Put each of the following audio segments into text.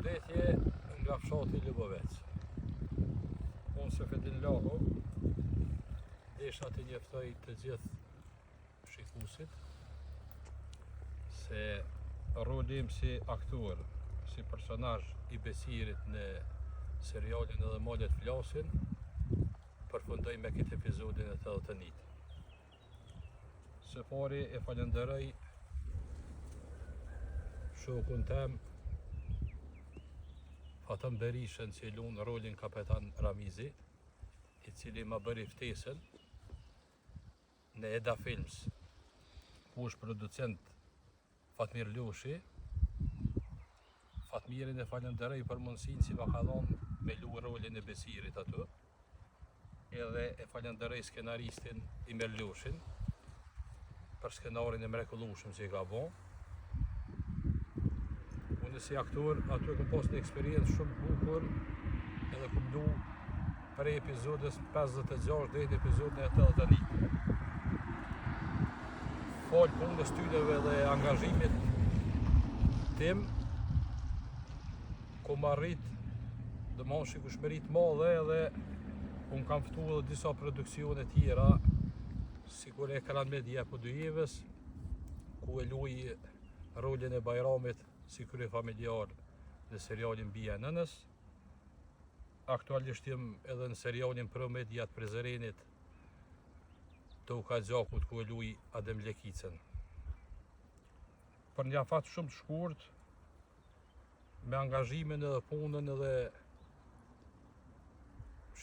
Përshëndetje nga fshati Ljubovec. Unë Sefedin Lago, desha të njoftoj të gjithë shikuesit se rolim si aktor, si personazh i Besirit në serialin Edhe Malet Flasin, përfundoj me këtë episodin e të Dhëtënit. Së pari e falenderoj shokun tem Fatëm Berishën që lunë rolin kapetan Ramizi, i cili ma bëri ftesën në Eda Films, ku është producent Fatmir Loshi. Fatmirin e falenderoj për mundësinë që ma ka dhënë me lu rolin e Besirit aty, edhe e falenderoj skenaristin Imer Loshin për skenarin e mrekullueshëm që i ka bën. Unë si aktor aty kam pas një eksperiencë shumë bukur, edhe kam lu prej episodës 56 deri në episodin e 81. Fal punës tyre dhe angazhimit tim, ku arrit domosht shikueshmëri të madhe, edhe unë kam ftu edhe disa produksione tjera, sikur Ekran Media Podujevës, ku e luaj rolin e Bajramit si krye familjar në serialin Bija e Nënës. Aktualisht jem edhe në serialin Promediat Prezerenit të Ukazakut, ku e luaj Adem Lekicën. Për një afat shumë të shkurt, me angazhimin edhe punën edhe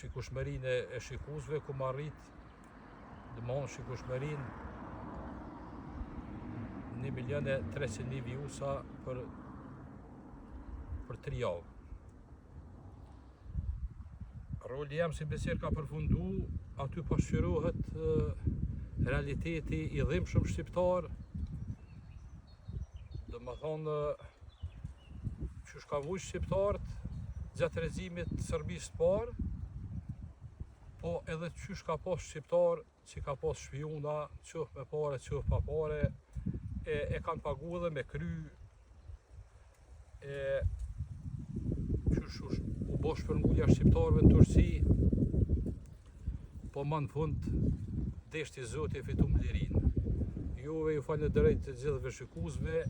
shikueshmërinë e shikuesve, ku më arrit domosht shikueshmërinë 1.300.000 viewsa për 3 javë. Roli jam si Besir ka përfundu, aty pasqyrohet realiteti i dhimbshëm shqiptar, do më thonë që ka vujt shqiptarët gjatë rezimit të Serbisë të parë, po edhe që ka pas shqiptar që ka pas shpijuna, qëf me pare, qëf pa pare, e kanë pagu edhe me kry, që u bo shpërngulja shqiptarëve në Turqi, po më në fund deshti Zoti e fitu lirin. Juve ju falenderoj të gjithëve shikuesve.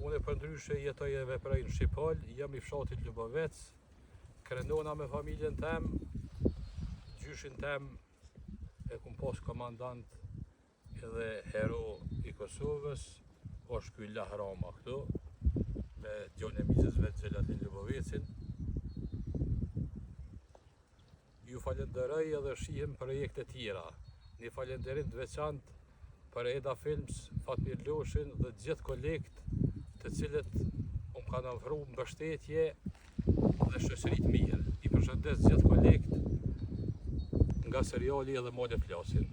Unë përndryshe jetoj e veproj në Shqipël, jam i fshatit Ljubovec, krenona me familjen tem, gjyshin tem e kum pas komandant edhe hero i Kosovës, është ky Lahrama këtu, me djone mizës vetë Xhelatin Ljubovecin. Ju falenderoj edhe shihem projekte tjera. Një falenderim të veçantë për Eda Films, Fatmir Loshin dhe gjithë kolegët të cilët kanë ofruar mbështetje dhe shoqëri të mirë. I përshëndes gjithë kolegët nga seriali Edhe Malet Flasin.